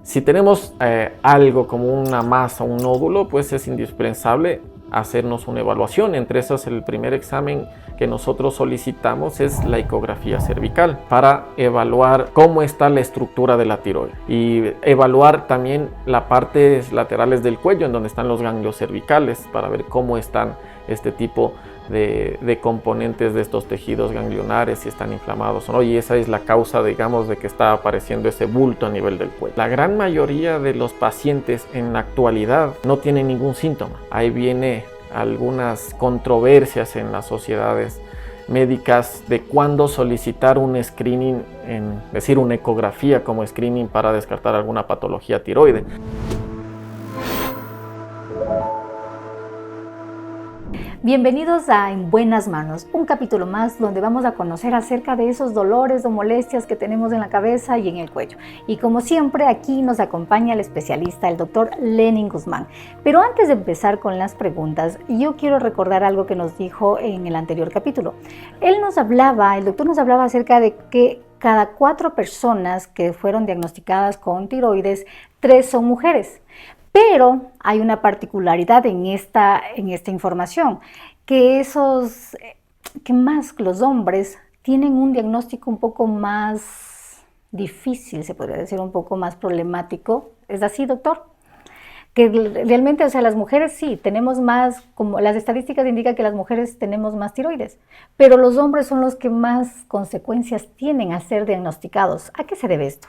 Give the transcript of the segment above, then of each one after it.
Si tenemos algo como una masa, un nódulo, pues es indispensable hacernos una evaluación. Entre esas, el primer examen que nosotros solicitamos es la ecografía cervical para evaluar cómo está la estructura de la tiroides y evaluar también las partes laterales del cuello en donde están los ganglios cervicales para ver cómo están este tipo de componentes de estos tejidos ganglionares, si están inflamados o no, y esa es la causa, digamos, de que está apareciendo ese bulto a nivel del cuello. La gran mayoría de los pacientes en la actualidad no tienen ningún síntoma. Ahí viene algunas controversias en las sociedades médicas de cuándo solicitar un screening, es decir, una ecografía como screening para descartar alguna patología tiroide. Bienvenidos a En Buenas Manos, un capítulo más donde vamos a conocer acerca de esos dolores o molestias que tenemos en la cabeza y en el cuello. Y como siempre, aquí nos acompaña el especialista, el doctor Lenin Guzmán. Pero antes de empezar con las preguntas, yo quiero recordar algo que nos dijo en el anterior capítulo. El doctor nos hablaba acerca de que cada 4 personas que fueron diagnosticadas con tiroides, 3 son mujeres. Pero hay una particularidad en esta información, que más los hombres tienen un diagnóstico un poco más difícil, se podría decir, un poco más problemático. ¿Es así, doctor? Que realmente, o sea, las mujeres sí, tenemos más, como las estadísticas indican que las mujeres tenemos más tiroides, pero los hombres son los que más consecuencias tienen al ser diagnosticados. ¿A qué se debe esto?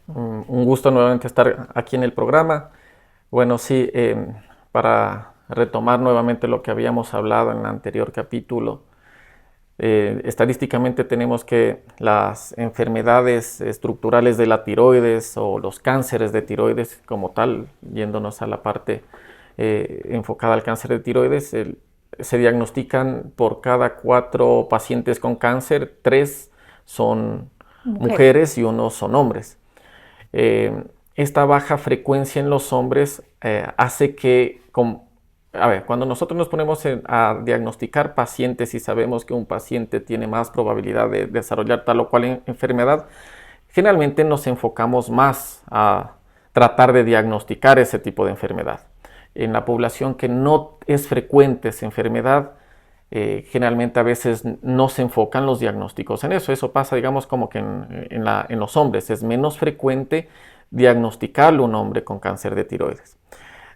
Un gusto nuevamente estar aquí en el programa. Bueno, sí, para retomar nuevamente lo que habíamos hablado en el anterior capítulo, estadísticamente tenemos que las enfermedades estructurales de la tiroides o los cánceres de tiroides como tal, yéndonos a la parte enfocada al cáncer de tiroides, se diagnostican por cada 4 pacientes con cáncer, 3 son mujeres y 1 son hombres. Esta baja frecuencia en los hombres hace que, cuando nosotros nos ponemos a diagnosticar pacientes y sabemos que un paciente tiene más probabilidad de desarrollar tal o cual enfermedad, generalmente nos enfocamos más a tratar de diagnosticar ese tipo de enfermedad. En la población que no es frecuente esa enfermedad, generalmente a veces no se enfocan los diagnósticos en eso. Eso pasa, digamos, como que en los hombres es menos frecuente diagnosticarlo un hombre con cáncer de tiroides.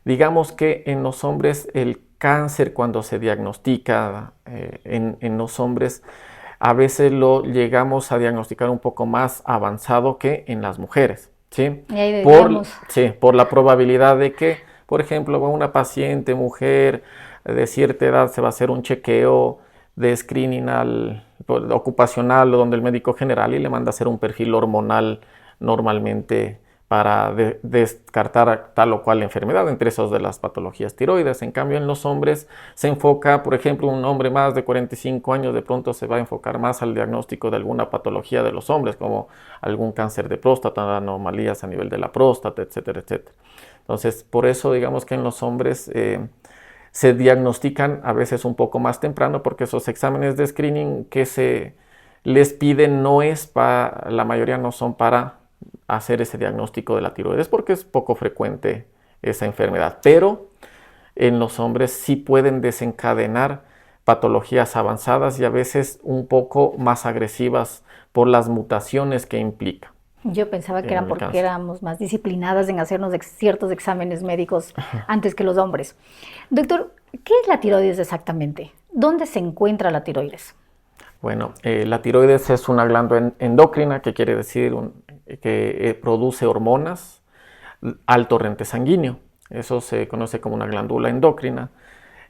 Digamos que en los hombres el cáncer, cuando se diagnostica en los hombres, a veces lo llegamos a diagnosticar un poco más avanzado que en las mujeres, ¿sí? Y ahí Por la probabilidad de que, por ejemplo, una paciente mujer de cierta edad se va a hacer un chequeo de screening ocupacional donde el médico general y le manda a hacer un perfil hormonal normalmente para descartar tal o cual enfermedad, entre esos de las patologías tiroides. En cambio, en los hombres se enfoca, por ejemplo, un hombre más de 45 años de pronto se va a enfocar más al diagnóstico de alguna patología de los hombres, como algún cáncer de próstata, anomalías a nivel de la próstata, etcétera, etcétera. Entonces, por eso digamos que en los hombres se diagnostican a veces un poco más temprano, porque esos exámenes de screening que se les piden la mayoría no son para hacer ese diagnóstico de la tiroides, porque es poco frecuente esa enfermedad, pero en los hombres sí pueden desencadenar patologías avanzadas y a veces un poco más agresivas por las mutaciones que implica. Yo pensaba que eran porque éramos más disciplinadas en hacernos ciertos exámenes médicos antes que los hombres. Doctor, ¿qué es la tiroides exactamente? ¿Dónde se encuentra la tiroides? Bueno, la tiroides es una glándula endocrina, que quiere decir que produce hormonas al torrente sanguíneo. Eso se conoce como una glándula endocrina.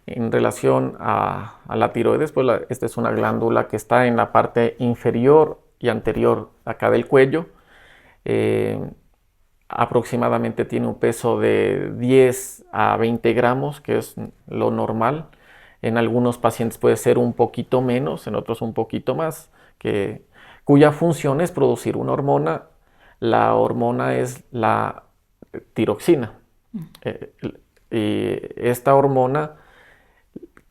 En relación a la tiroides, pues esta es una glándula que está en la parte inferior y anterior acá del cuello. Aproximadamente tiene un peso de 10 a 20 gramos, que es lo normal. En algunos pacientes puede ser un poquito menos, en otros un poquito más, cuya función es producir una hormona. La hormona es la tiroxina. Y esta hormona,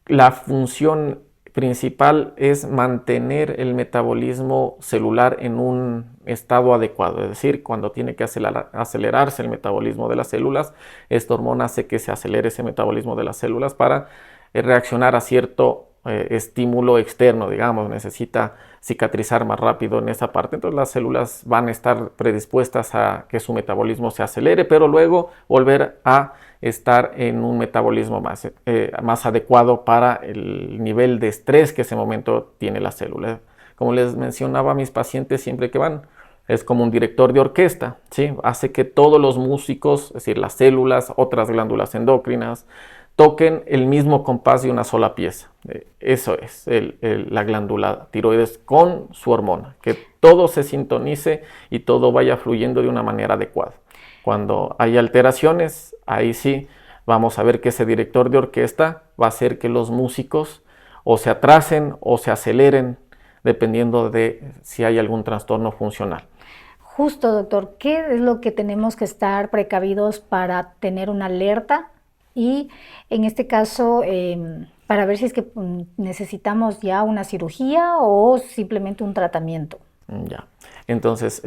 la función principal es mantener el metabolismo celular en un estado adecuado, es decir, cuando tiene que acelerarse el metabolismo de las células, esta hormona hace que se acelere ese metabolismo de las células para reaccionar a cierto estímulo externo, digamos, necesita cicatrizar más rápido en esa parte, entonces las células van a estar predispuestas a que su metabolismo se acelere, pero luego volver a estar en un metabolismo más adecuado para el nivel de estrés que ese momento tiene la célula. Como les mencionaba a mis pacientes siempre que van, es como un director de orquesta, ¿sí? Hace que todos los músicos, es decir, las células, otras glándulas endocrinas, toquen el mismo compás de una sola pieza. Eso es la glándula tiroides con su hormona, que todo se sintonice y todo vaya fluyendo de una manera adecuada. Cuando hay alteraciones, ahí sí vamos a ver que ese director de orquesta va a hacer que los músicos o se atrasen o se aceleren, dependiendo de si hay algún trastorno funcional. Justo, doctor, ¿qué es lo que tenemos que estar precavidos para tener una alerta? Y en este caso, para ver si es que necesitamos ya una cirugía o simplemente un tratamiento. Ya, entonces,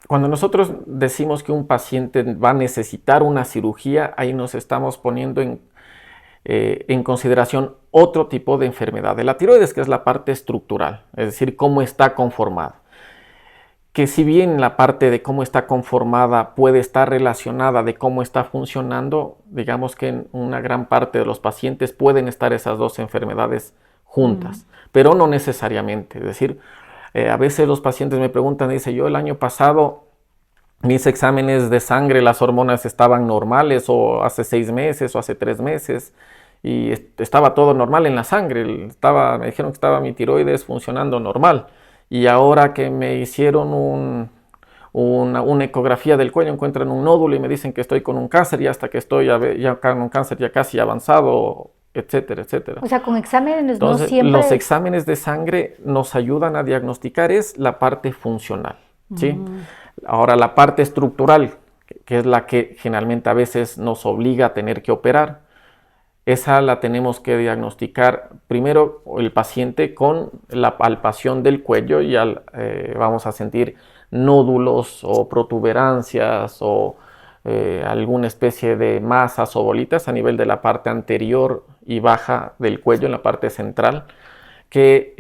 cuando nosotros decimos que un paciente va a necesitar una cirugía, ahí nos estamos poniendo en consideración otro tipo de enfermedad de la tiroides, que es la parte estructural, es decir, cómo está conformada. Que si bien la parte de cómo está conformada puede estar relacionada de cómo está funcionando, digamos que en una gran parte de los pacientes pueden estar esas dos enfermedades juntas, pero no necesariamente. Es decir, a veces los pacientes me preguntan, dice, yo el año pasado mis exámenes de sangre, las hormonas estaban normales, o hace 6 meses o hace 3 meses, y estaba todo normal en la sangre, me dijeron que estaba mi tiroides funcionando normal. Y ahora que me hicieron una ecografía del cuello, encuentran un nódulo y me dicen que estoy con un cáncer, y hasta que estoy ya con un cáncer ya casi avanzado, etcétera, etcétera. O sea, con exámenes Entonces, no siempre... los exámenes de sangre nos ayudan a diagnosticar es la parte funcional, ¿sí? Ahora, la parte estructural, que es la que generalmente a veces nos obliga a tener que operar, esa la tenemos que diagnosticar primero el paciente con la palpación del cuello, y vamos a sentir nódulos o protuberancias o alguna especie de masas o bolitas a nivel de la parte anterior y baja del cuello, en la parte central, que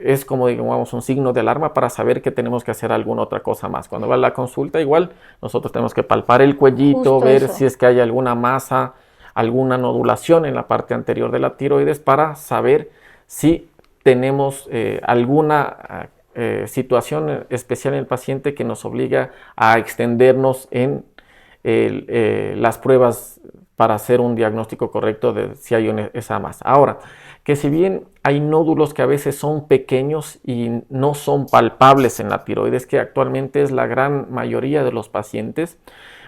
es como digamos un signo de alarma para saber que tenemos que hacer alguna otra cosa más. Cuando va a la consulta, igual nosotros tenemos que palpar el cuellito, Justo ver eso. si es que hay alguna masa, alguna nodulación en la parte anterior de la tiroides, para saber si tenemos alguna situación especial en el paciente que nos obliga a extendernos en las pruebas para hacer un diagnóstico correcto de si hay esa masa. Ahora, que si bien hay nódulos que a veces son pequeños y no son palpables en la tiroides, que actualmente es la gran mayoría de los pacientes,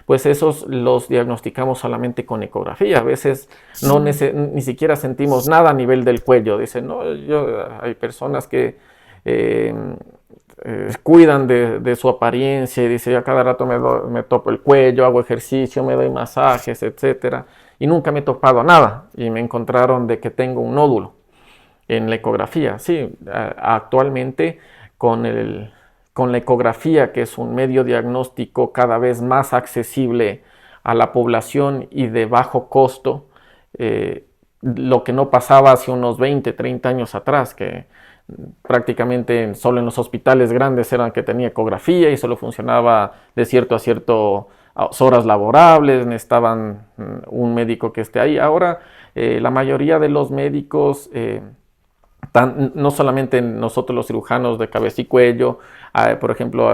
pues esos los diagnosticamos solamente con ecografía. A veces ni siquiera sentimos nada a nivel del cuello. Dicen, no, hay personas que cuidan de su apariencia y dicen, yo a cada rato me topo el cuello, hago ejercicio, me doy masajes, etcétera, y nunca me he topado nada, y me encontraron de que tengo un nódulo en la ecografía. Sí, actualmente con la ecografía, que es un medio diagnóstico cada vez más accesible a la población y de bajo costo, lo que no pasaba hace unos 20, 30 años atrás, que prácticamente solo en los hospitales grandes eran que tenía ecografía y solo funcionaba de cierto a cierto horas laborables, necesitaban un médico que esté ahí. Ahora la mayoría de los médicos, no solamente nosotros los cirujanos de cabeza y cuello, por ejemplo,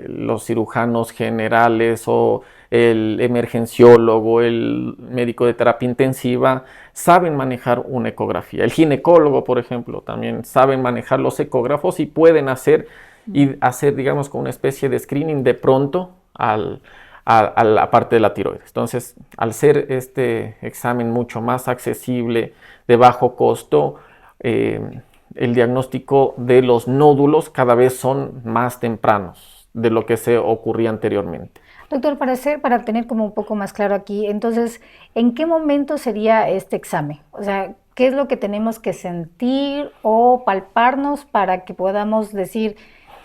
los cirujanos generales o el emergenciólogo, el médico de terapia intensiva, saben manejar una ecografía. El ginecólogo, por ejemplo, también saben manejar los ecógrafos y pueden hacer, digamos, con una especie de screening de pronto a la parte de la tiroides. Entonces, al ser este examen mucho más accesible, de bajo costo, el diagnóstico de los nódulos cada vez son más tempranos de lo que se ocurría anteriormente. Doctor, para tener como un poco más claro aquí, entonces, ¿en qué momento sería este examen? O sea, ¿qué es lo que tenemos que sentir o palparnos para que podamos decir,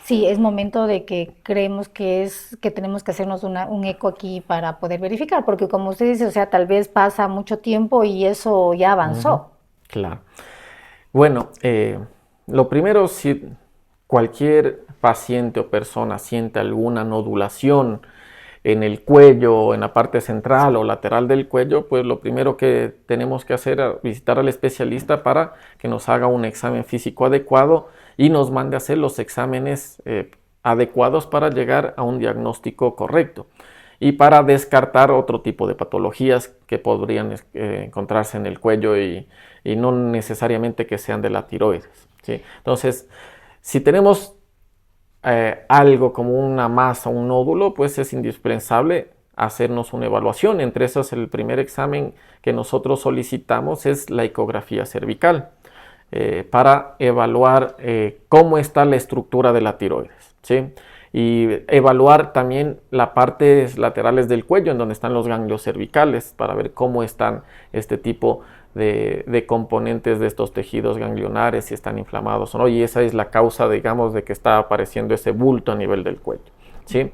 sí, es momento de que creemos que tenemos que hacernos un eco aquí para poder verificar? Porque como usted dice, o sea, tal vez pasa mucho tiempo y eso ya avanzó. Claro. Bueno, lo primero, si cualquier paciente o persona siente alguna nodulación en el cuello, en la parte central o lateral del cuello, pues lo primero que tenemos que hacer es visitar al especialista para que nos haga un examen físico adecuado y nos mande a hacer los exámenes adecuados para llegar a un diagnóstico correcto y para descartar otro tipo de patologías que podrían encontrarse en el cuello y no necesariamente que sean de la tiroides, ¿sí? Entonces, si tenemos algo como una masa, un nódulo, pues es indispensable hacernos una evaluación. Entre esas, el primer examen que nosotros solicitamos es la ecografía cervical para evaluar cómo está la estructura de la tiroides, ¿sí? Y evaluar también las partes laterales del cuello en donde están los ganglios cervicales para ver cómo están este tipo de componentes de estos tejidos ganglionares, si están inflamados o no, y esa es la causa, digamos, de que está apareciendo ese bulto a nivel del cuello, ¿sí?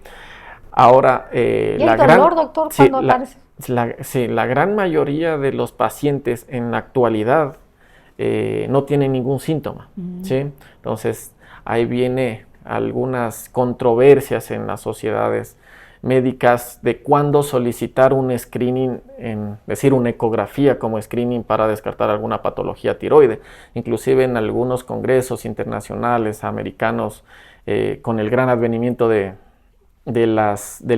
Ahora, ¿Y el dolor, doctor, cuando aparece? Sí, la gran mayoría de los pacientes en la actualidad no tienen ningún síntoma, ¿sí? Entonces, ahí viene algunas controversias en las sociedades médicas de cuándo solicitar un screening, es decir, una ecografía como screening para descartar alguna patología tiroide. Inclusive en algunos congresos internacionales americanos, con el gran advenimiento del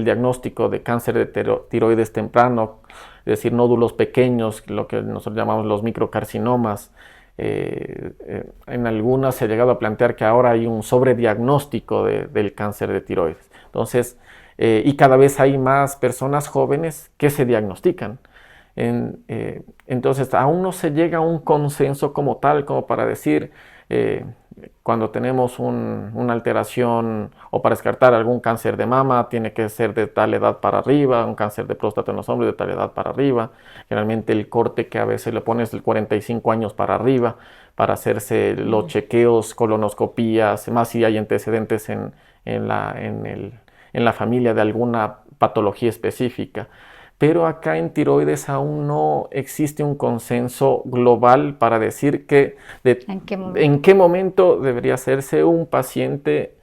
diagnóstico de cáncer de tiroides temprano, es decir, nódulos pequeños, lo que nosotros llamamos los microcarcinomas, en algunas se ha llegado a plantear que ahora hay un sobrediagnóstico del cáncer de tiroides. Entonces, y cada vez hay más personas jóvenes que se diagnostican. Entonces, aún no se llega a un consenso como tal, como para decir, cuando tenemos una alteración o para descartar algún cáncer de mama, tiene que ser de tal edad para arriba, un cáncer de próstata en los hombres de tal edad para arriba. Generalmente el corte que a veces le pones de 45 años para arriba para hacerse los chequeos, colonoscopías, más si hay antecedentes en la familia de alguna patología específica. Pero acá en tiroides aún no existe un consenso global para decir en qué momento debería hacerse un paciente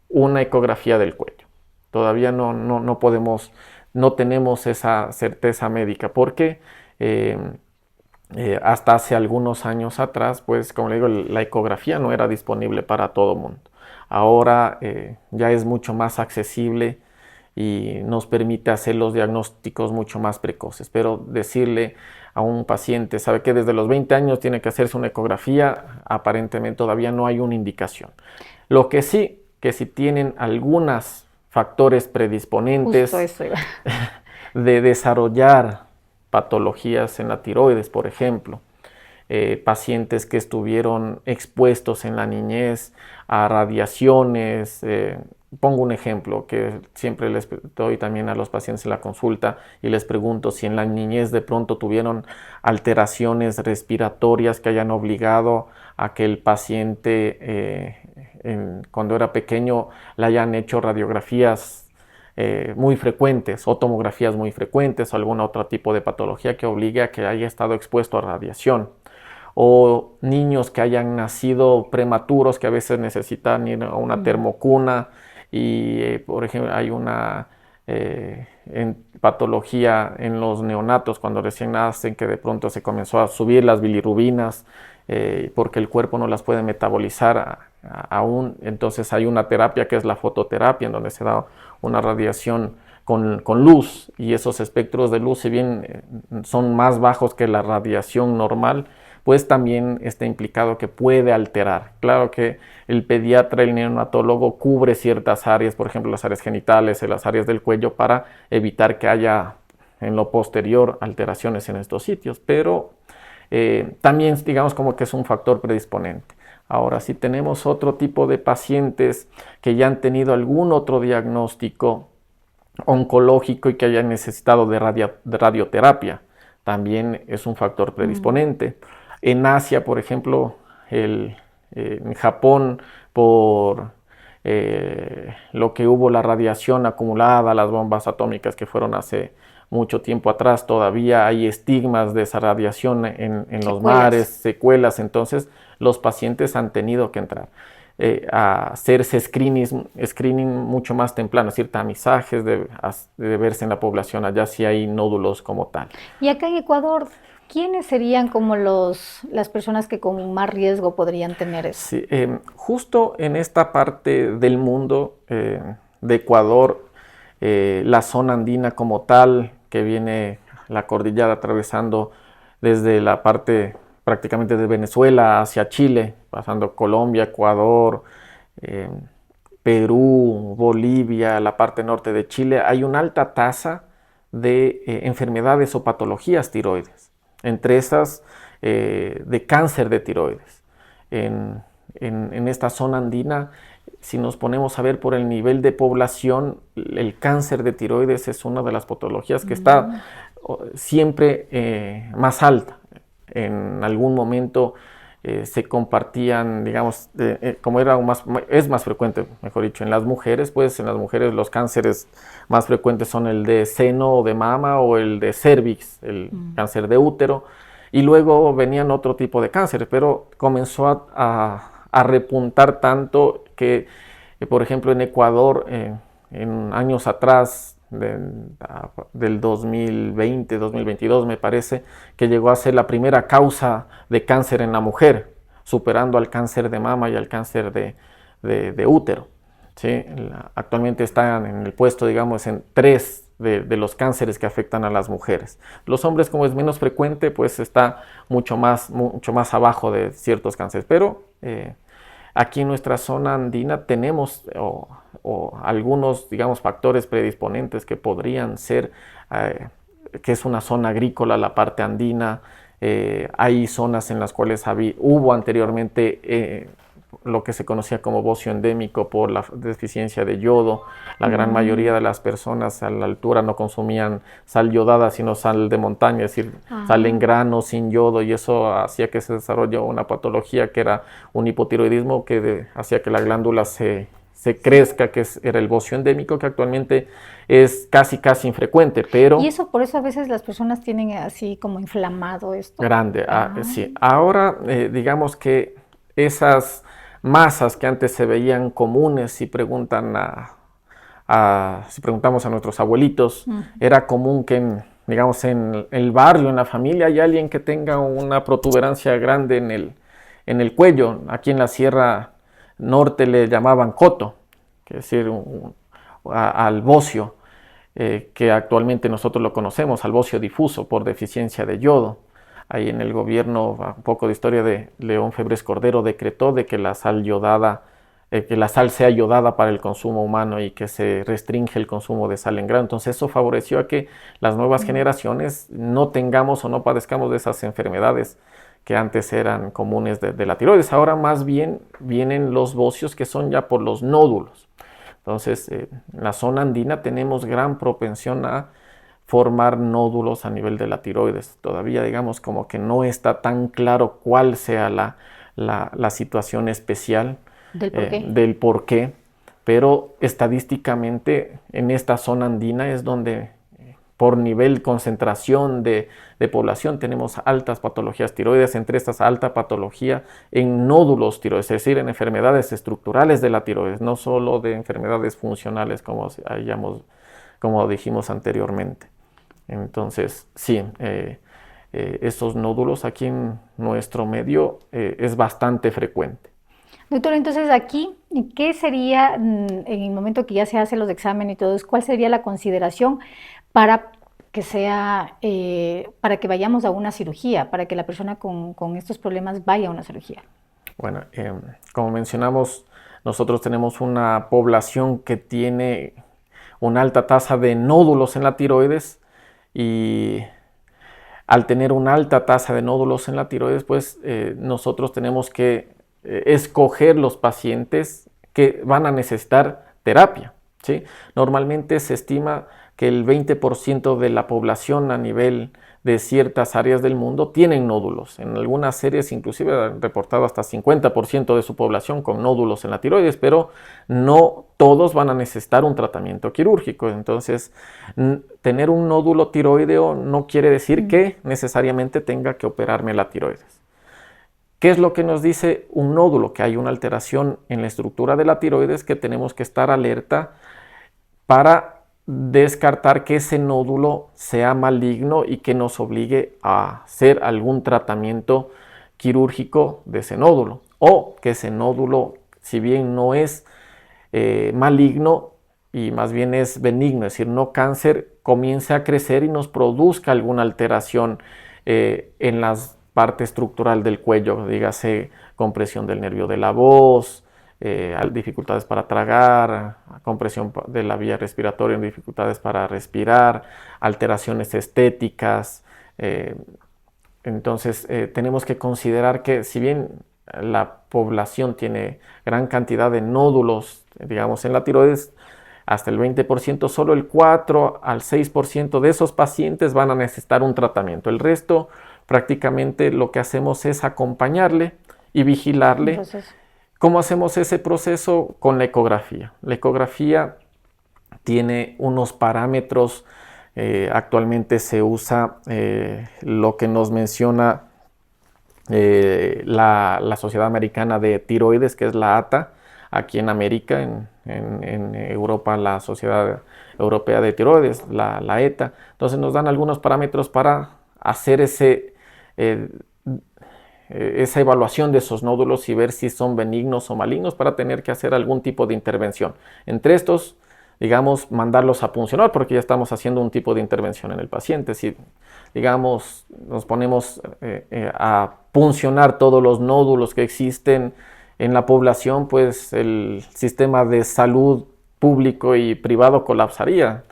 una ecografía del cuello. Todavía no podemos, no tenemos esa certeza médica porque hasta hace algunos años atrás, pues como le digo, la ecografía no era disponible para todo el mundo. Ahora ya es mucho más accesible y nos permite hacer los diagnósticos mucho más precoces. Pero decirle a un paciente, sabe que desde los 20 años tiene que hacerse una ecografía, aparentemente todavía no hay una indicación. Lo que sí, que si tienen algunos factores predisponentes de desarrollar patologías en la tiroides, por ejemplo, pacientes que estuvieron expuestos en la niñez a radiaciones. Pongo un ejemplo que siempre les doy también a los pacientes en la consulta y les pregunto si en la niñez de pronto tuvieron alteraciones respiratorias que hayan obligado a que el paciente cuando era pequeño le hayan hecho radiografías muy frecuentes o tomografías muy frecuentes o algún otro tipo de patología que obligue a que haya estado expuesto a radiación. O niños que hayan nacido prematuros que a veces necesitan ir a una termocuna y por ejemplo hay una patología en los neonatos cuando recién nacen que de pronto se comenzó a subir las bilirrubinas porque el cuerpo no las puede metabolizar aún. Entonces hay una terapia que es la fototerapia en donde se da una radiación con luz y esos espectros de luz, si bien son más bajos que la radiación normal, pues también está implicado que puede alterar. Claro que el pediatra, el neonatólogo cubre ciertas áreas, por ejemplo las áreas genitales y las áreas del cuello para evitar que haya en lo posterior alteraciones en estos sitios, pero también digamos como que es un factor predisponente. Ahora, si tenemos otro tipo de pacientes que ya han tenido algún otro diagnóstico oncológico y que hayan necesitado de radioterapia, también es un factor predisponente. En Asia, por ejemplo, en Japón, por lo que hubo la radiación acumulada, las bombas atómicas que fueron hace mucho tiempo atrás, todavía hay estigmas de esa radiación en los mares, secuelas, entonces los pacientes han tenido que entrar a hacerse screening mucho más temprano, es decir, tamizajes de verse en la población, allá sí hay nódulos como tal. Y acá en Ecuador, ¿quiénes serían como las personas que con más riesgo podrían tener eso? Sí, justo en esta parte del mundo de Ecuador, la zona andina como tal, que viene la cordillera atravesando desde la parte prácticamente de Venezuela hacia Chile, pasando Colombia, Ecuador, eh, Perú, Bolivia, la parte norte de Chile, hay una alta tasa de enfermedades o patologías tiroides, entre esas de cáncer de tiroides. En esta zona andina, si nos ponemos a ver por el nivel de población, el cáncer de tiroides es una de las patologías que está siempre más alta. En algún momento se compartían, digamos, como es más frecuente, mejor dicho, en las mujeres, pues en las mujeres los cánceres más frecuentes son el de seno o de mama o el de cervix, el cáncer de útero, y luego venían otro tipo de cánceres, pero comenzó a repuntar tanto que, por ejemplo, en Ecuador, en años atrás, del 2020, 2022 me parece, que llegó a ser la primera causa de cáncer en la mujer, superando al cáncer de mama y al cáncer de útero. ¿Sí? Actualmente están en el puesto, digamos, en 3 de los cánceres que afectan a las mujeres. Los hombres, como es menos frecuente, pues está mucho más abajo de ciertos cánceres, pero aquí en nuestra zona andina tenemos o algunos, digamos, factores predisponentes que podrían ser, que es una zona agrícola, la parte andina. Hay zonas en las cuales hubo anteriormente lo que se conocía como bocio endémico por la deficiencia de yodo. La gran mayoría de las personas a la altura no consumían sal yodada, sino sal de montaña, es decir, sal en grano, sin yodo, y eso hacía que se desarrolle una patología que era un hipotiroidismo que hacía que la glándula se crezca, era el bocio endémico, que actualmente es casi infrecuente, pero... Y eso, por eso a veces las personas tienen así como inflamado esto. Grande, sí. Ahora, digamos que esas masas que antes se veían comunes, si preguntamos a nuestros abuelitos, era común que digamos, en el barrio, en la familia, hay alguien que tenga una protuberancia grande en el cuello. Aquí en la Sierra Norte le llamaban coto, que es decir, al bocio, que actualmente nosotros lo conocemos, al bocio difuso por deficiencia de yodo. Ahí en el gobierno, un poco de historia de León Febres Cordero, decretó de que la sal sea yodada para el consumo humano y que se restringe el consumo de sal en grano. Entonces eso favoreció a que las nuevas generaciones no tengamos o no padezcamos de esas enfermedades que antes eran comunes de la tiroides. Ahora más bien vienen los bocios que son ya por los nódulos. Entonces en la zona andina tenemos gran propensión a formar nódulos a nivel de la tiroides. Todavía digamos como que no está tan claro cuál sea la situación especial del por qué, pero estadísticamente en esta zona andina es donde por nivel concentración de población tenemos altas patologías tiroides, entre estas alta patología en nódulos tiroides, es decir, en enfermedades estructurales de la tiroides, no solo de enfermedades funcionales como dijimos anteriormente. Entonces, sí, estos nódulos aquí en nuestro medio es bastante frecuente. Doctor, entonces aquí, ¿qué sería en el momento que ya se hacen los exámenes y todo eso, cuál sería la consideración para para que vayamos a una cirugía, para que la persona con estos problemas vaya a una cirugía? Bueno, como mencionamos, nosotros tenemos una población que tiene una alta tasa de nódulos en la tiroides, y al tener una alta tasa de nódulos en la tiroides, pues nosotros tenemos que escoger los pacientes que van a necesitar terapia, ¿sí? Normalmente se estima que el 20% de la población a nivel de ciertas áreas del mundo tienen nódulos. En algunas series inclusive han reportado hasta 50% de su población con nódulos en la tiroides, pero no todos van a necesitar un tratamiento quirúrgico. Entonces, tener un nódulo tiroideo no quiere decir que necesariamente tenga que operarme la tiroides. ¿Qué es lo que nos dice un nódulo? Que hay una alteración en la estructura de la tiroides, que tenemos que estar alerta para descartar que ese nódulo sea maligno y que nos obligue a hacer algún tratamiento quirúrgico de ese nódulo. O que ese nódulo, si bien no es maligno y más bien es benigno, es decir, no cáncer, comience a crecer y nos produzca alguna alteración en las parte estructural del cuello, dígase compresión del nervio de la voz, dificultades para tragar, compresión de la vía respiratoria, dificultades para respirar, alteraciones estéticas. Entonces tenemos que considerar que si bien la población tiene gran cantidad de nódulos, digamos, en la tiroides, hasta el 20%, solo el 4 al 6% de esos pacientes van a necesitar un tratamiento. El resto, prácticamente lo que hacemos es acompañarle y vigilarle. Entonces, ¿cómo hacemos ese proceso? Con la ecografía. La ecografía tiene unos parámetros, actualmente se usa lo que nos menciona la Sociedad Americana de Tiroides, que es la ATA, aquí en América, en Europa la Sociedad Europea de Tiroides, la ETA. Entonces nos dan algunos parámetros para hacer esa evaluación de esos nódulos y ver si son benignos o malignos para tener que hacer algún tipo de intervención. Entre estos, digamos, mandarlos a puncionar, porque ya estamos haciendo un tipo de intervención en el paciente. Si, digamos, nos ponemos a puncionar todos los nódulos que existen en la población, pues el sistema de salud público y privado colapsaría,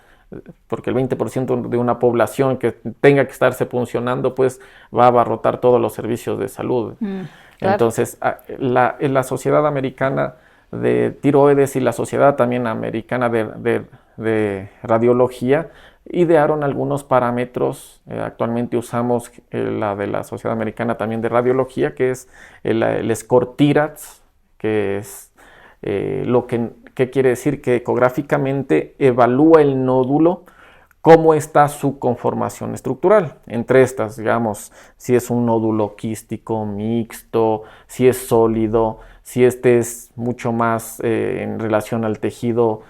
porque el 20% de una población que tenga que estarse puncionando, pues va a abarrotar todos los servicios de salud. Claro. Entonces, la Sociedad Americana de Tiroides y la Sociedad también Americana de Radiología idearon algunos parámetros. Actualmente usamos la de la Sociedad Americana también de Radiología, que es el score TIRADS, que es ¿qué quiere decir? Que ecográficamente evalúa el nódulo, cómo está su conformación estructural. Entre estas, digamos, si es un nódulo quístico, mixto, si es sólido, si este es mucho más en relación al tejido,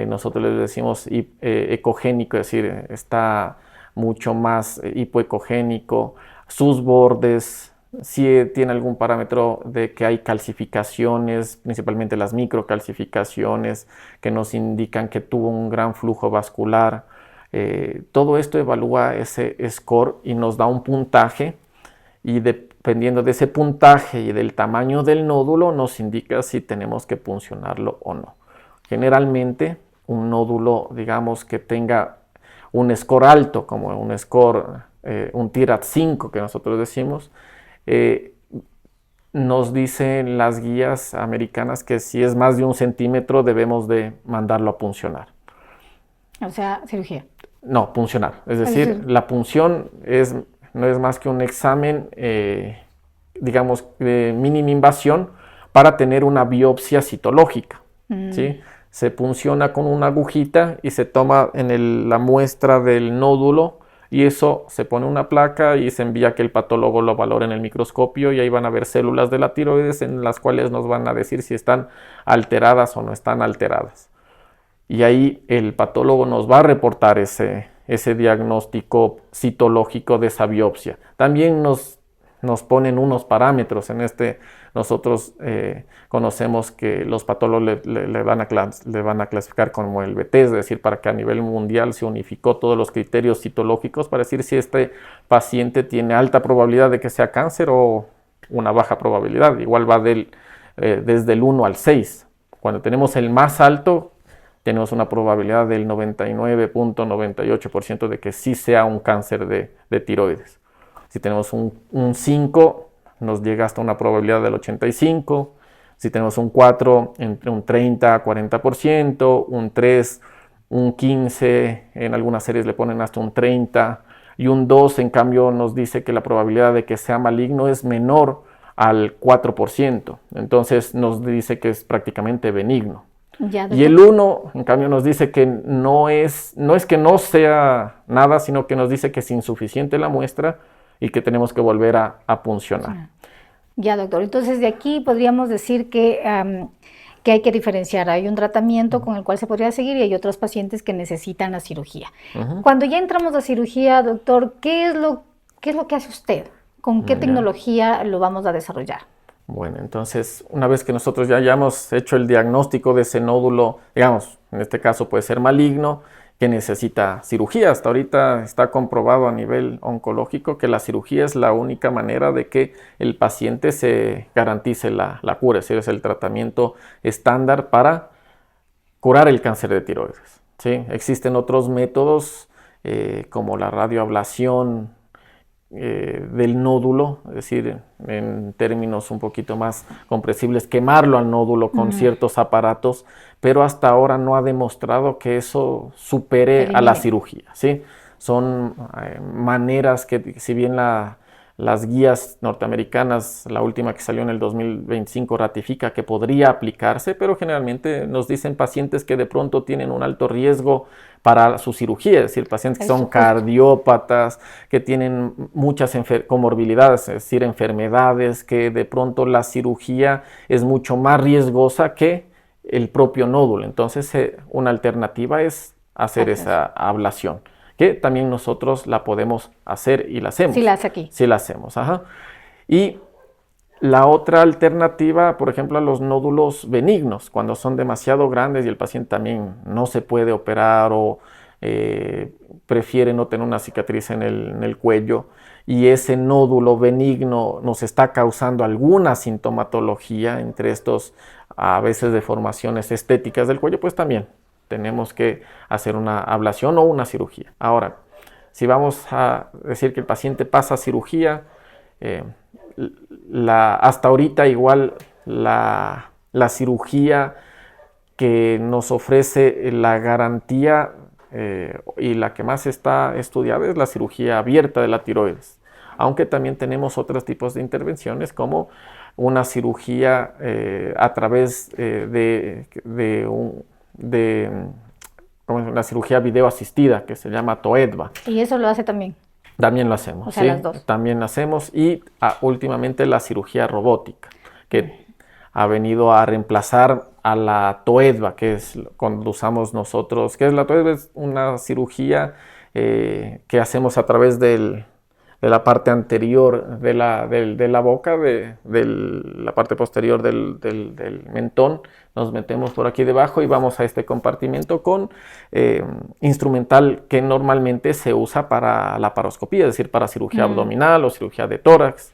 nosotros le decimos ecogénico, es decir, está mucho más hipoecogénico, sus bordes, si tiene algún parámetro de que hay calcificaciones, principalmente las microcalcificaciones, que nos indican que tuvo un gran flujo vascular. Todo esto evalúa ese score y nos da un puntaje, y dependiendo de ese puntaje y del tamaño del nódulo nos indica si tenemos que puncionarlo o no. Generalmente un nódulo, digamos, que tenga un score alto, como un score, un TIRADS 5 que nosotros decimos, nos dicen las guías americanas que si es más de 1 centímetro debemos de mandarlo a puncionar. O sea, cirugía. No, puncionar. Es decir, la punción no es más que un examen, digamos, de mínima invasión para tener una biopsia citológica. ¿Sí? Se punciona con una agujita y se toma la muestra del nódulo, y eso se pone una placa y se envía a que el patólogo lo valore en el microscopio, y ahí van a ver células de la tiroides en las cuales nos van a decir si están alteradas o no están alteradas. Y ahí el patólogo nos va a reportar ese diagnóstico citológico de esa biopsia. También nos ponen unos parámetros. Nosotros conocemos que los patólogos le van a clasificar como el BT, es decir, para que a nivel mundial se unificó todos los criterios citológicos para decir si este paciente tiene alta probabilidad de que sea cáncer o una baja probabilidad. Igual va desde el 1 al 6. Cuando tenemos el más alto, tenemos una probabilidad del 99.98% de que sí sea un cáncer de tiroides. Si tenemos un 5, nos llega hasta una probabilidad del 85%. Si tenemos un 4, entre un 30 a 40%. Un 3, un 15, en algunas series le ponen hasta un 30, y un 2 en cambio nos dice que la probabilidad de que sea maligno es menor al 4%, entonces nos dice que es prácticamente benigno. Ya, Y el 1 en cambio nos dice que no es que no sea nada, sino que nos dice que es insuficiente la muestra y que tenemos que volver a puncionar. Ya, doctor. Entonces, de aquí podríamos decir que hay que diferenciar. Hay un tratamiento con el cual se podría seguir y hay otros pacientes que necesitan la cirugía. Cuando ya entramos a cirugía, doctor, ¿qué es lo que hace usted? ¿Con qué tecnología lo vamos a desarrollar? Bueno, entonces, una vez que nosotros ya hayamos hecho el diagnóstico de ese nódulo, digamos, en este caso puede ser maligno, que necesita cirugía. Hasta ahorita está comprobado a nivel oncológico que la cirugía es la única manera de que el paciente se garantice la cura, es decir, es el tratamiento estándar para curar el cáncer de tiroides, ¿sí? Existen otros métodos como la radioablación del nódulo, es decir, en términos un poquito más comprensibles, quemarlo al nódulo con ciertos aparatos, pero hasta ahora no ha demostrado que eso supere a la cirugía, ¿sí? Son maneras que, si bien las guías norteamericanas, la última que salió en el 2025, ratifica que podría aplicarse, pero generalmente nos dicen pacientes que de pronto tienen un alto riesgo para su cirugía, es decir, pacientes que son cardiópatas, que tienen muchas comorbilidades, es decir, enfermedades, que de pronto la cirugía es mucho más riesgosa que el propio nódulo. Entonces, una alternativa es hacer esa ablación, que también nosotros la podemos hacer y la hacemos. Sí la hace aquí. Sí la hacemos, ajá. Y la otra alternativa, por ejemplo, a los nódulos benignos, cuando son demasiado grandes y el paciente también no se puede operar o prefiere no tener una cicatriz en el cuello y ese nódulo benigno nos está causando alguna sintomatología, entre estos a veces deformaciones estéticas del cuello, pues también tenemos que hacer una ablación o una cirugía. Ahora, si vamos a decir que el paciente pasa cirugía, hasta ahorita igual la cirugía que nos ofrece la garantía y la que más está estudiada es la cirugía abierta de la tiroides, aunque también tenemos otros tipos de intervenciones como una cirugía a través la cirugía video asistida, que se llama TOEDVA. ¿Y eso lo hace también? También lo hacemos, o sea, ¿sí? Las dos. También lo hacemos y últimamente la cirugía robótica, que ha venido a reemplazar a la TOEDVA, que es cuando usamos nosotros, que es la TOEDVA, es una cirugía que hacemos a través de la parte anterior de la boca, de la parte posterior del mentón. Nos metemos por aquí debajo y vamos a este compartimento con instrumental que normalmente se usa para la laparoscopía, es decir, para cirugía abdominal o cirugía de tórax.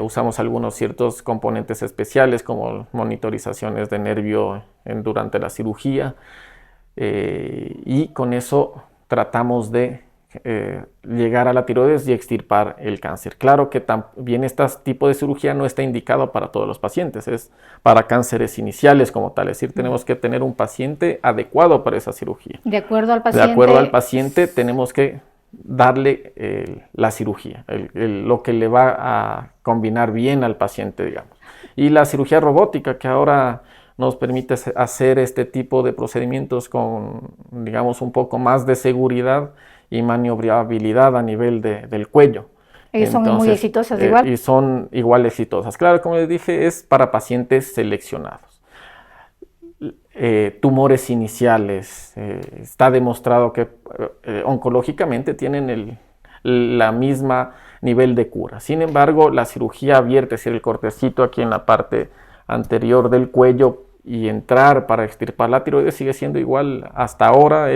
Usamos algunos ciertos componentes especiales como monitorizaciones de nervio durante la cirugía y con eso tratamos de llegar a la tiroides y extirpar el cáncer. Claro que también este tipo de cirugía no está indicado para todos los pacientes, es para cánceres iniciales como tal, es decir, tenemos que tener un paciente adecuado para esa cirugía. De acuerdo al paciente. De acuerdo al paciente tenemos que darle la cirugía, lo que le va a combinar bien al paciente, digamos. Y la cirugía robótica, que ahora nos permite hacer este tipo de procedimientos con, digamos, un poco más de seguridad y maniobrabilidad a nivel del cuello. Y son muy exitosas igual. Y son igual exitosas. Claro, como les dije, es para pacientes seleccionados. Tumores iniciales, está demostrado que oncológicamente tienen la misma nivel de cura. Sin embargo, la cirugía abierta, es decir, el cortecito aquí en la parte anterior del cuello y entrar para extirpar la tiroides sigue siendo igual hasta ahora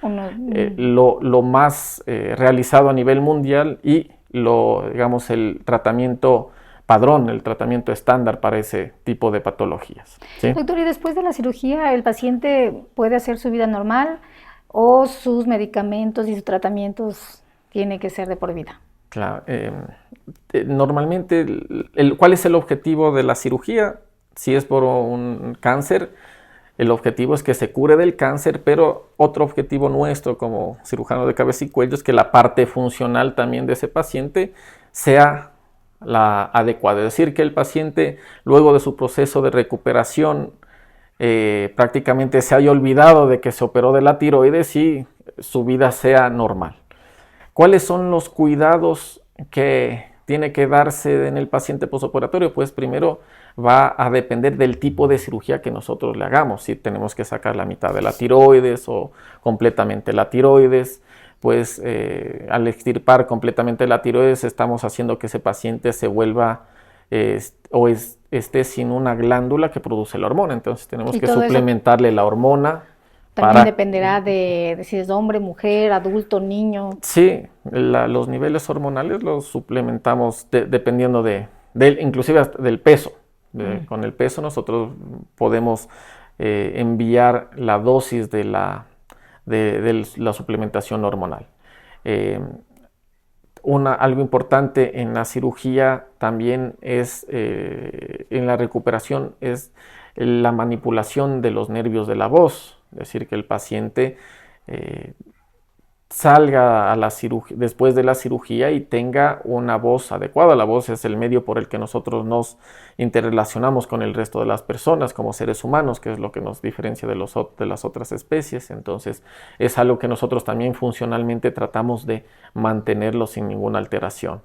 lo más realizado a nivel mundial y digamos, el tratamiento padrón, el tratamiento estándar para ese tipo de patologías, ¿sí? Doctor, ¿y después de la cirugía el paciente puede hacer su vida normal o sus medicamentos y sus tratamientos tienen que ser de por vida? Claro, normalmente, ¿cuál es el objetivo de la cirugía? Si es por un cáncer, el objetivo es que se cure del cáncer, pero otro objetivo nuestro como cirujano de cabeza y cuello es que la parte funcional también de ese paciente sea la adecuada. Es decir, que el paciente luego de su proceso de recuperación prácticamente se haya olvidado de que se operó de la tiroides y su vida sea normal. ¿Cuáles son los cuidados que tiene que darse en el paciente postoperatorio? Pues primero va a depender del tipo de cirugía que nosotros le hagamos. Si tenemos que sacar la mitad de la tiroides o completamente la tiroides, pues al extirpar completamente la tiroides estamos haciendo que ese paciente se vuelva esté sin una glándula que produce la hormona. Entonces tenemos que suplementarle la hormona. También dependerá de si es hombre, mujer, adulto, niño. Sí, los niveles hormonales los suplementamos dependiendo inclusive hasta del peso. Con el peso nosotros podemos enviar la dosis de la suplementación hormonal. Algo importante en la cirugía también es, en la recuperación, es la manipulación de los nervios de la voz. Es decir, que el paciente salga después de la cirugía y tenga una voz adecuada. La voz es el medio por el que nosotros nos interrelacionamos con el resto de las personas como seres humanos, que es lo que nos diferencia de las otras especies. Entonces es algo que nosotros también funcionalmente tratamos de mantenerlo sin ninguna alteración.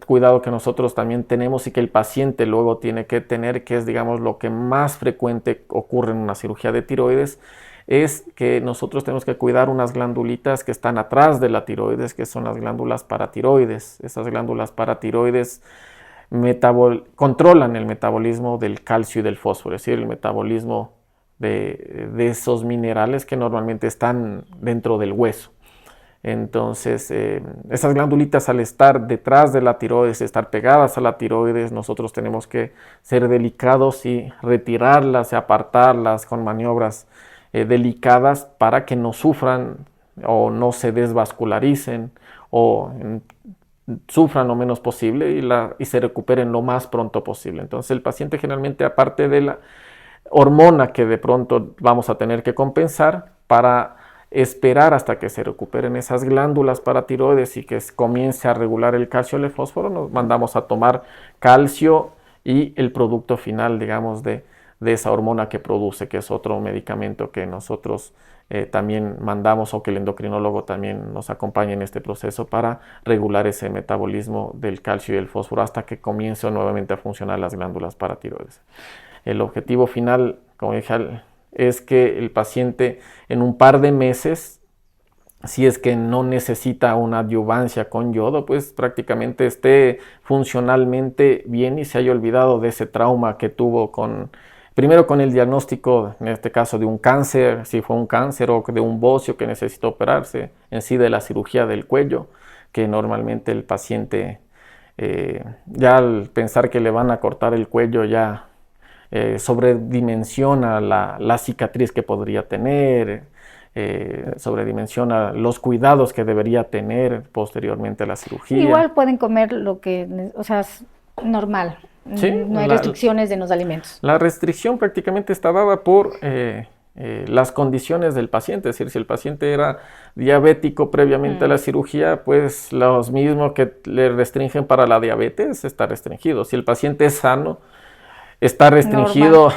Cuidado que nosotros también tenemos y que el paciente luego tiene que tener, que es, digamos, lo que más frecuente ocurre en una cirugía de tiroides, es que nosotros tenemos que cuidar unas glandulitas que están atrás de la tiroides, que son las glándulas paratiroides. Esas glándulas paratiroides controlan el metabolismo del calcio y del fósforo, es decir, el metabolismo de esos minerales que normalmente están dentro del hueso. Entonces, esas glandulitas, al estar detrás de la tiroides, estar pegadas a la tiroides, nosotros tenemos que ser delicados y retirarlas y apartarlas con maniobras delicadas para que no sufran o no se desvascularicen o sufran lo menos posible y se recuperen lo más pronto posible. Entonces el paciente generalmente, aparte de la hormona que de pronto vamos a tener que compensar, para esperar hasta que se recuperen esas glándulas paratiroides y que comience a regular el calcio y el fósforo, nos mandamos a tomar calcio y el producto final, digamos, de esa hormona que produce, que es otro medicamento que nosotros también mandamos, o que el endocrinólogo también nos acompaña en este proceso para regular ese metabolismo del calcio y el fósforo hasta que comience nuevamente a funcionar las glándulas paratiroides. El objetivo final, como dije, es que el paciente en un par de meses, si es que no necesita una adyuvancia con yodo, pues prácticamente esté funcionalmente bien y se haya olvidado de ese trauma que tuvo primero con el diagnóstico, en este caso de un cáncer, si fue un cáncer, o de un bocio que necesitó operarse, en sí de la cirugía del cuello, que normalmente el paciente ya al pensar que le van a cortar el cuello ya sobredimensiona la cicatriz que podría tener, sobredimensiona los cuidados que debería tener posteriormente a la cirugía. Igual pueden comer lo que, o sea, es normal. Sí, no hay restricciones en los alimentos. La restricción prácticamente está dada por las condiciones del paciente. Es decir, si el paciente era diabético previamente a la cirugía, pues los mismos que le restringen para la diabetes está restringido. Si el paciente es sano, está restringido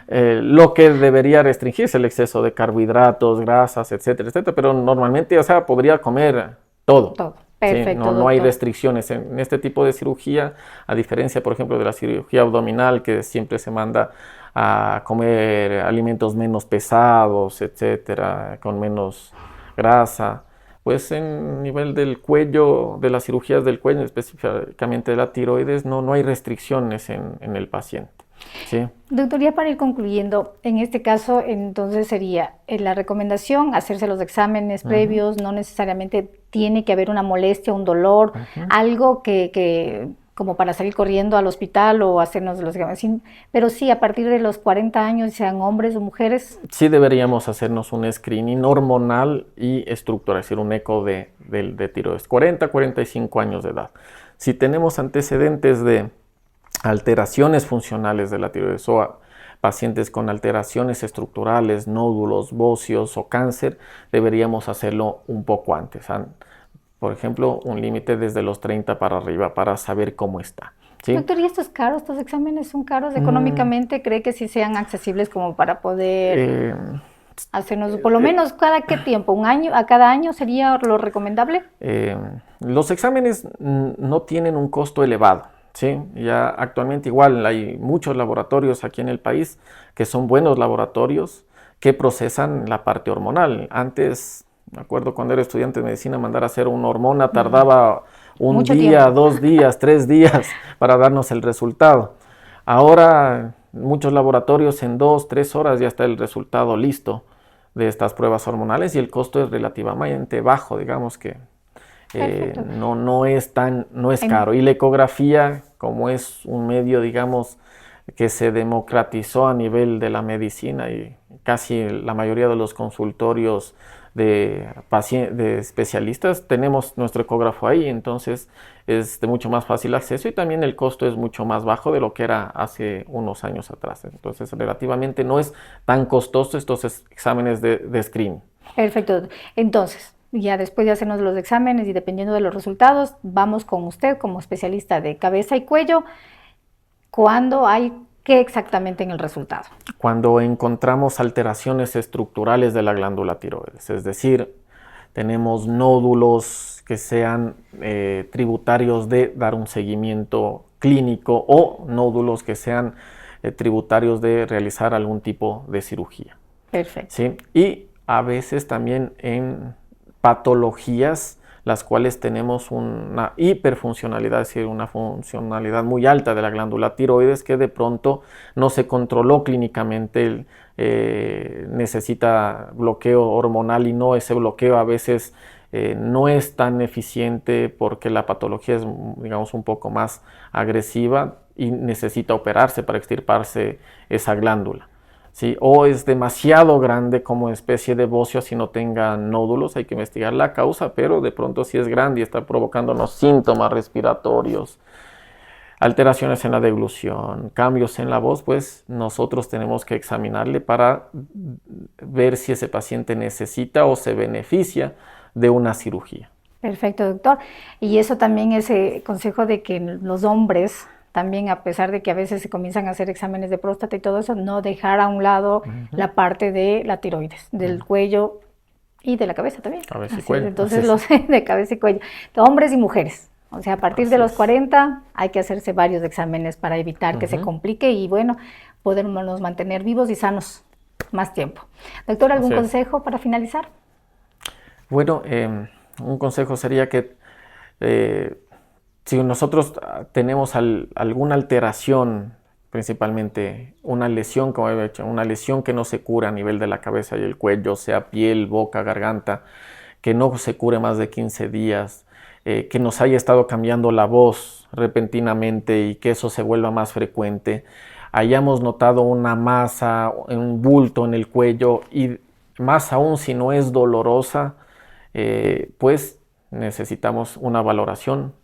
lo que debería restringirse, el exceso de carbohidratos, grasas, etcétera, etcétera. Pero normalmente, o sea, podría comer todo. Todo. Perfecto, sí, no hay restricciones en este tipo de cirugía, a diferencia, por ejemplo, de la cirugía abdominal, que siempre se manda a comer alimentos menos pesados, etcétera, con menos grasa. Pues en nivel del cuello, de las cirugías del cuello, específicamente de la tiroides, no hay restricciones en el paciente. Sí. Doctor, ya para ir concluyendo, en este caso entonces sería la recomendación hacerse los exámenes previos, no necesariamente tiene que haber una molestia, un dolor, algo que como para salir corriendo al hospital o hacernos los exámenes, pero sí a partir de los 40 años, sean hombres o mujeres. Sí deberíamos hacernos un screening hormonal y estructural, es decir, un eco de tiroides, 40-45 años de edad. Si tenemos antecedentes de alteraciones funcionales de la tiroides o pacientes con alteraciones estructurales, nódulos, bóceos o cáncer, deberíamos hacerlo un poco antes. Por ejemplo, un límite desde los 30 para arriba para saber cómo está. ¿Sí? Doctor, ¿y esto es caro? ¿Estos exámenes son caros económicamente? ¿Cree que sí sean accesibles como para poder hacernos, por lo menos, cada qué tiempo? ¿Un año? ¿A cada año sería lo recomendable? Los exámenes no tienen un costo elevado. Sí, ya actualmente igual hay muchos laboratorios aquí en el país que son buenos laboratorios que procesan la parte hormonal. Antes, me acuerdo cuando era estudiante de medicina, mandar a hacer una hormona tardaba un Mucho día, tiempo. 2 días, 3 días para darnos el resultado. Ahora, muchos laboratorios en 2, 3 horas ya está el resultado listo de estas pruebas hormonales y el costo es relativamente bajo, digamos que no es caro. Y la ecografía, como es un medio, digamos, que se democratizó a nivel de la medicina y casi la mayoría de los consultorios de especialistas tenemos nuestro ecógrafo ahí, entonces es de mucho más fácil acceso y también el costo es mucho más bajo de lo que era hace unos años atrás. Entonces, relativamente no es tan costoso estos exámenes de screening. Perfecto. Entonces, ya después de hacernos los exámenes y dependiendo de los resultados, vamos con usted como especialista de cabeza y cuello. ¿Cuándo hay qué exactamente en el resultado? Cuando encontramos alteraciones estructurales de la glándula tiroides, es decir, tenemos nódulos que sean tributarios de dar un seguimiento clínico o nódulos que sean tributarios de realizar algún tipo de cirugía. Perfecto. ¿Sí? Y a veces también en patologías las cuales tenemos una hiperfuncionalidad, es decir, una funcionalidad muy alta de la glándula tiroides que de pronto no se controló clínicamente, necesita bloqueo hormonal y no, ese bloqueo a veces no es tan eficiente porque la patología es, digamos, un poco más agresiva y necesita operarse para extirparse esa glándula. ¿Sí? O es demasiado grande como especie de bóceo si no tenga nódulos, hay que investigar la causa, pero de pronto si es grande y está provocándonos síntomas respiratorios, alteraciones en la deglución, cambios en la voz, pues nosotros tenemos que examinarle para ver si ese paciente necesita o se beneficia de una cirugía. Perfecto, doctor. Y eso también es consejo de que los hombres también, a pesar de que a veces se comienzan a hacer exámenes de próstata y todo eso, no dejar a un lado la parte de la tiroides, del cuello y de la cabeza también. Cabeza y cuello. Entonces, los de cabeza y cuello, hombres y mujeres. O sea, a partir de los 40 hay que hacerse varios exámenes para evitar que se complique y, bueno, podernos mantener vivos y sanos más tiempo. Doctor, ¿algún consejo para finalizar? Bueno, un consejo sería que si nosotros tenemos alguna alteración, principalmente una lesión, como he dicho, una lesión que no se cura a nivel de la cabeza y el cuello, sea piel, boca, garganta, que no se cure más de 15 días, que nos haya estado cambiando la voz repentinamente y que eso se vuelva más frecuente, hayamos notado una masa, un bulto en el cuello y más aún si no es dolorosa, pues necesitamos una valoración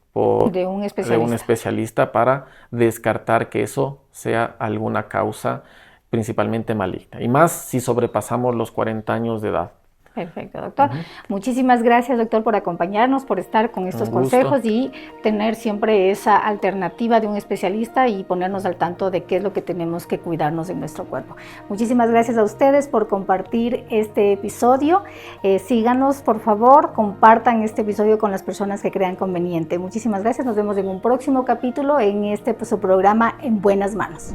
de un especialista para descartar que eso sea alguna causa principalmente maligna. Y más si sobrepasamos los 40 años de edad. Perfecto, doctor. Muchísimas gracias, doctor, por acompañarnos, por estar con estos consejos y tener siempre esa alternativa de un especialista y ponernos al tanto de qué es lo que tenemos que cuidarnos en nuestro cuerpo. Muchísimas gracias a ustedes por compartir este episodio. Síganos, por favor, compartan este episodio con las personas que crean conveniente. Muchísimas gracias. Nos vemos en un próximo capítulo en su programa En Buenas Manos.